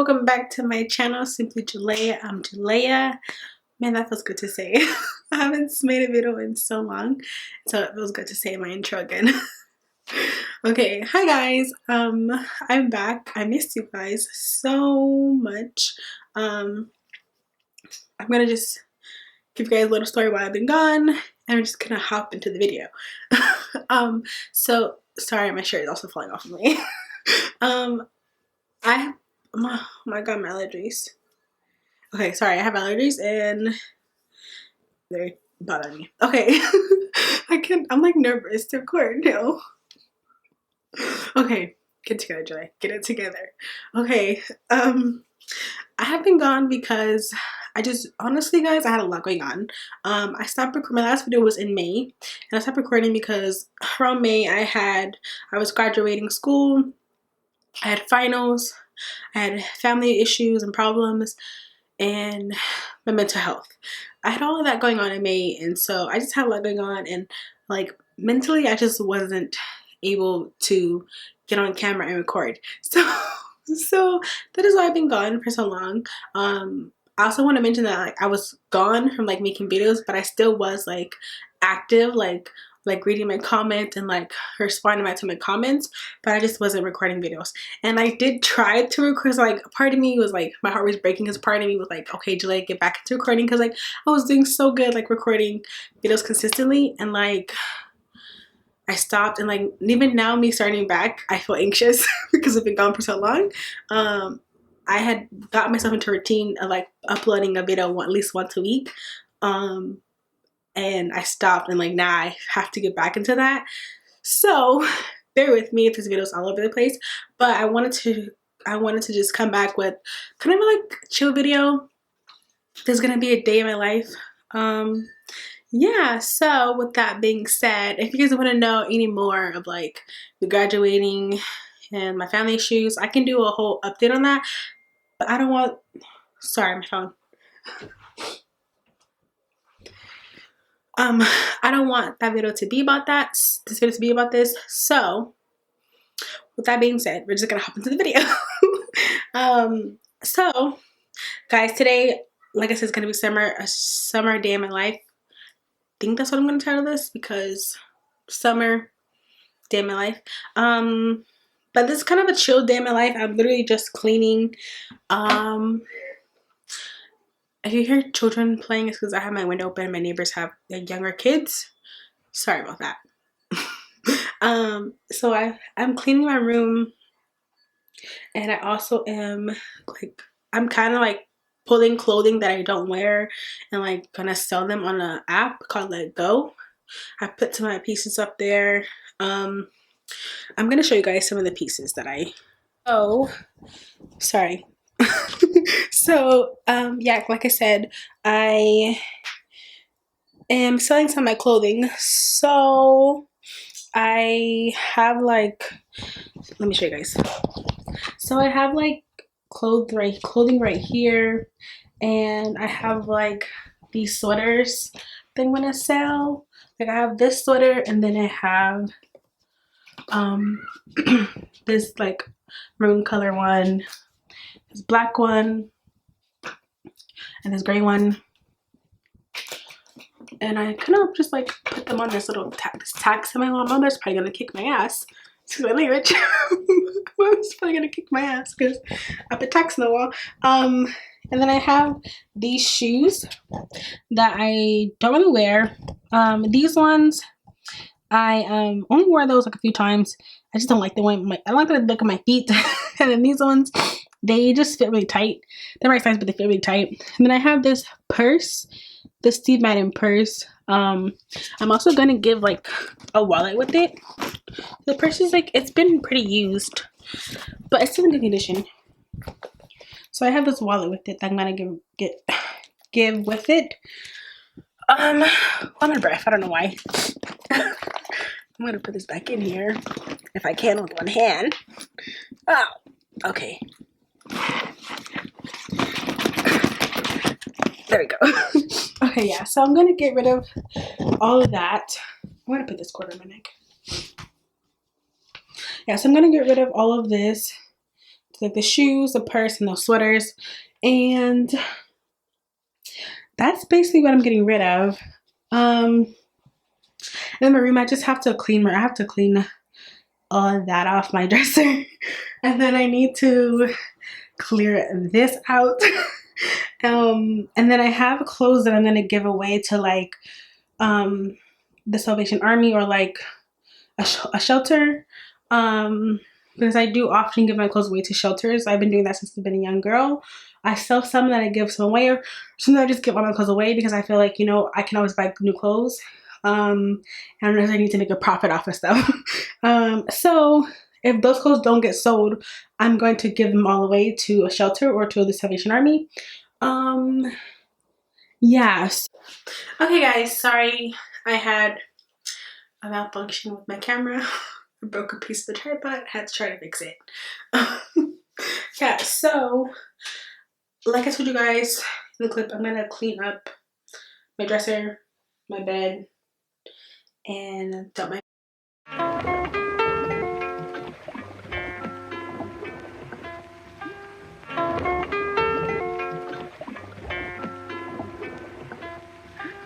welcome back to my channel, Simply Jalea. I'm Jalea. Man, that feels good to say. I haven't made a video in so long, so it feels good to say my intro again. Okay, hi guys. I'm back. I missed you guys so much. I'm gonna just give you guys a little story while I've been gone, and I'm just gonna hop into the video. So sorry, my shirt is also falling off of me. Oh my god, my allergies. Okay, sorry, I have allergies and they're bothering me. Okay. I'm like nervous to record now. Okay, get together, Joy. Get it together. Okay, I have been gone because honestly guys, I had a lot going on. I stopped recording. My last video was in May, and I stopped recording because around May I was graduating school, I had finals, I had family issues and problems, and my mental health. I had all of that going on in May, and so I just had a lot going on, and like mentally I just wasn't able to get on camera and record. So that is why I've been gone for so long. I also want to mention that like I was gone from like making videos, but I still was like active, like reading my comments and like responding to my comments, but I just wasn't recording videos. And I did try to record, so, like part of me was like, my heart was breaking because part of me was like, okay, Julia, get back into recording, because like I was doing so good like recording videos consistently, and like I stopped, and like even now me starting back I feel anxious because I've been gone for so long. I had got myself into a routine of like uploading a video at least once a week, and I stopped, and like now I have to get back into that. So bear with me if this video is all over the place, but I wanted to just come back with kind of like a chill video. There's gonna be a day in my life. Yeah, so with that being said, if you guys want to know any more of like the graduating and my family issues, I can do a whole update on that, but I don't want, sorry, my phone. I don't want that video to be about that, this video to be about this. So with that being said, we're just gonna hop into the video. So guys, today, like I said, it's gonna be a summer day in my life. I think that's what I'm gonna title this, because summer day in my life. But this is kind of a chill day in my life. I'm literally just cleaning. If you hear children playing, it's because I have my window open and my neighbors have younger kids. Sorry about that. So I'm cleaning my room, and I also am like, I'm kind of like pulling clothing that I don't wear and like gonna sell them on an app called Let Go. I put some of my pieces up there. I'm gonna show you guys some of the pieces that sorry. So yeah, like I said, I am selling some of my clothing. So I have like, let me show you guys. So I have like clothing right here, and I have like these sweaters that I'm gonna sell. Like I have this sweater, and then I have this like maroon color one, this black one, and this gray one. And I kind of just like put them on this little tax. And my little mother's probably gonna kick my ass. She's really rich. Mom's probably gonna kick my ass because I put tax in the wall. And then I have these shoes that I don't really wear. These ones, I only wear those like a few times. I just don't like the one. I don't like the look of my feet. And then these ones, they just fit really tight. They're right size, but they fit really tight. And then I have this purse, the Steve Madden purse. I'm also gonna give like a wallet with it. The purse is like, it's been pretty used, but it's still in good condition. So I have this wallet with it that I'm gonna give with it. I'm out of breath. I don't know why. I'm gonna put this back in here if I can with one hand. Oh, okay. There we go. Okay, yeah, so I'm gonna get rid of all of that. I'm gonna put this cord on my neck. Yeah, so I'm gonna get rid of all of this like the shoes, the purse, and those sweaters. And that's basically what I'm getting rid of. In my room, I just have to clean I have to clean all of that off my dresser. And then I need to clear this out. And then I have clothes that I'm gonna give away to like the Salvation Army or like a shelter. Because I do often give my clothes away to shelters. I've been doing that since I've been a young girl. I sell some that I give some away, or some that I just give all my clothes away because I feel like, you know, I can always buy new clothes. And I don't know if I need to make a profit off of stuff. So if those clothes don't get sold, I'm going to give them all away to a shelter or to the Salvation Army. Yes. Okay guys, sorry I had a malfunction with my camera. I broke a piece of the tripod, had to try to fix it. Yeah, so like I told you guys in the clip, I'm gonna clean up my dresser, my bed, and dump my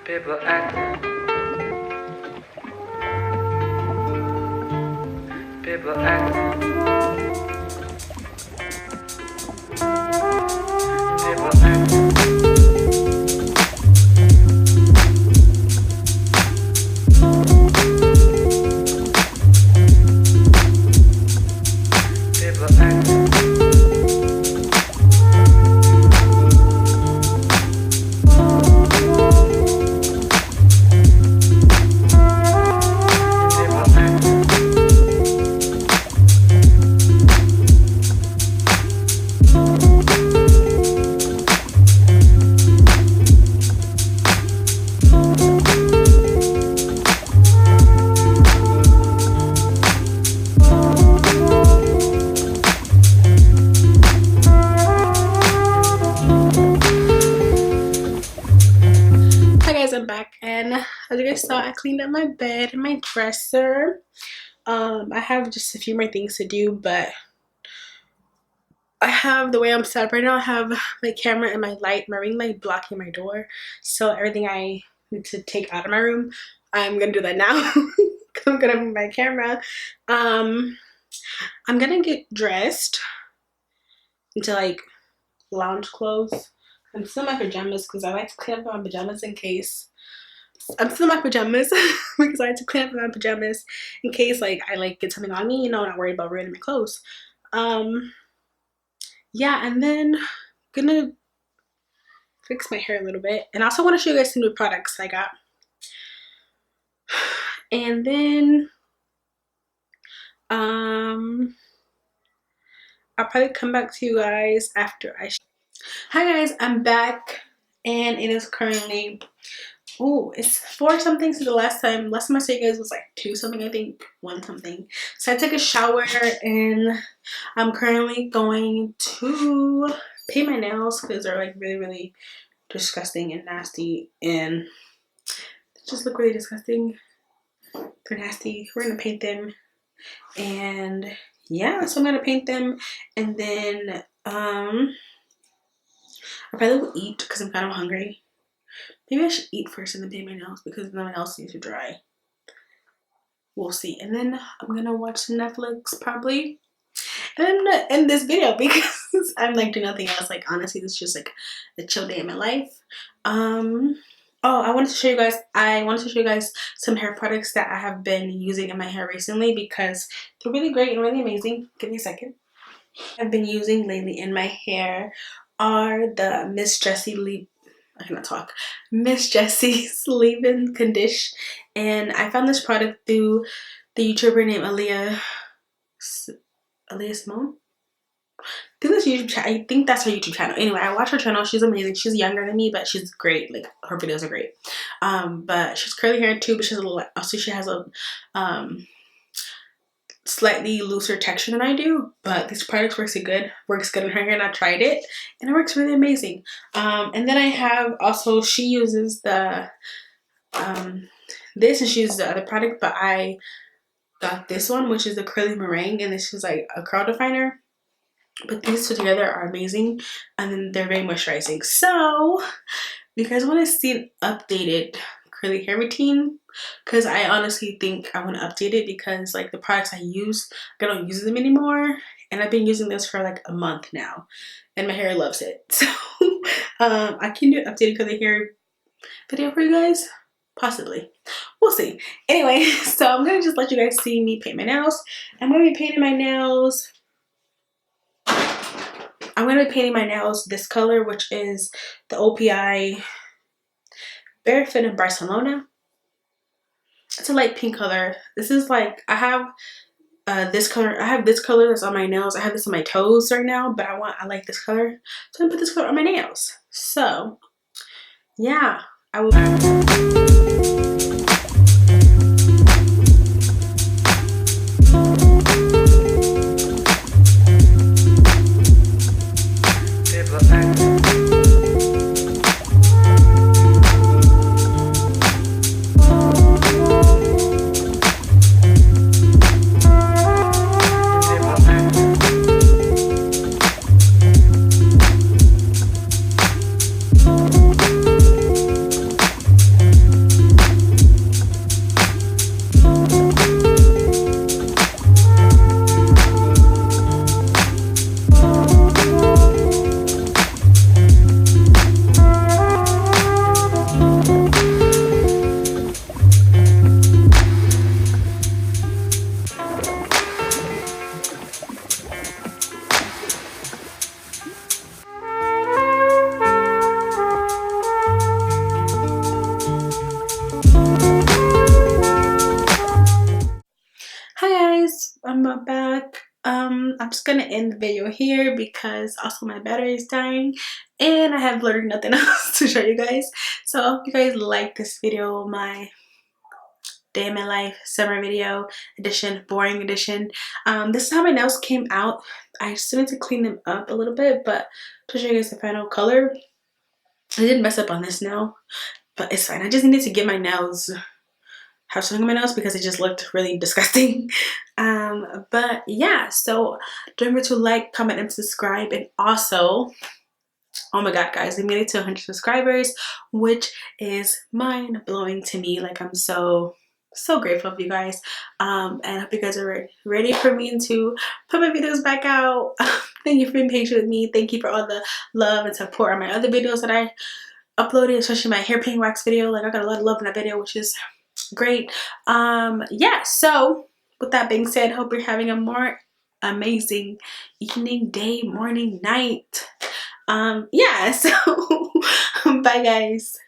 people acting. People acting. People acting. People acting. I'm back, and as you guys saw, I cleaned up my bed and my dresser. I have just a few more things to do, but I have, the way I'm set up right now, I have my camera and my light, my ring light blocking my door. So everything I need to take out of my room, I'm gonna do that now because I'm gonna move my camera. I'm gonna get dressed into like lounge clothes. I'm still in my pajamas because I like to clean up my pajamas in case. I'm still in my pajamas because I like to clean up my pajamas in case like I like get something on me, you know, not worried about ruining my clothes. Yeah, and then I'm gonna fix my hair a little bit, and I also want to show you guys some new products I got. And then I'll probably come back to you guys after I hi guys, I'm back, and it is currently, oh, it's 4 something. So the last time I saw you guys was like 2 something, I think, 1 something. So I took a shower, and I'm currently going to paint my nails because they're like really disgusting and nasty, and they just look really disgusting. They're nasty. We're gonna paint them, and yeah, so I'm gonna paint them, and then I probably will eat because I'm kind of hungry. Maybe I should eat first and then paint my nails because my nails need to dry. We'll see. And then I'm gonna watch some Netflix probably. And I'm gonna end this video because I'm like doing nothing else. Like honestly, this is just like a chill day in my life. Oh, I wanted to show you guys some hair products that I have been using in my hair recently because they're really great and really amazing. Give me a second. I've been using lately in my hair are the Miss Jessie's leave-in condition, and I found this product through the YouTuber named Aaliyah Simone. I think that's her YouTube channel. Anyway, I watch her channel. She's amazing. She's younger than me, but she's great. Like her videos are great. But she's curly hair too, but she has a slightly looser texture than I do. But this product works good in her hair, and I tried it, and it works really amazing. And then I have also, she uses the this, and she uses the other product, but I got this one, which is the curly meringue, and this is like a curl definer. but these two together are amazing, and then they're very moisturizing. So you guys want to see an updated curly hair routine? Because I honestly think I want to update it, because like the products I use, I don't use them anymore, and I've been using this for like a month now, and my hair loves it. So I can do an updated curly hair video for you guys, possibly. We'll see. Anyway, so I'm gonna just let you guys see me paint my nails. I'm gonna be painting my nails. I'm gonna be painting my nails this color, which is the OPI Barefoot in Barcelona. It's a light pink color. This is like, I have this color. I have this color that's on my nails. I have this on my toes right now, but I like this color, so I'm gonna put this color on my nails. So yeah, I will. Hi guys, I'm back. I'm just gonna end the video here because also my battery is dying and I have literally nothing else to show you guys. So I hope you guys like this video, my day in my life summer video edition, boring edition. This is how my nails came out. I still need to clean them up a little bit, but to show you guys the final color, I did mess up on this nail, but it's fine. I just needed to get my nails, have something on my nails because it just looked really disgusting. But yeah, so don't forget to like, comment, and subscribe. And also, oh my god guys, we made it to 100 subscribers, which is mind-blowing to me. Like, I'm so grateful of you guys. And I hope you guys are ready for me to put my videos back out. Thank you for being patient with me. Thank you for all the love and support on my other videos that I uploaded, especially my hair painting wax video. Like, I got a lot of love in that video, which is great. Yeah, so with that being said, hope you're having a more amazing evening, day, morning, night. Yeah, so bye guys.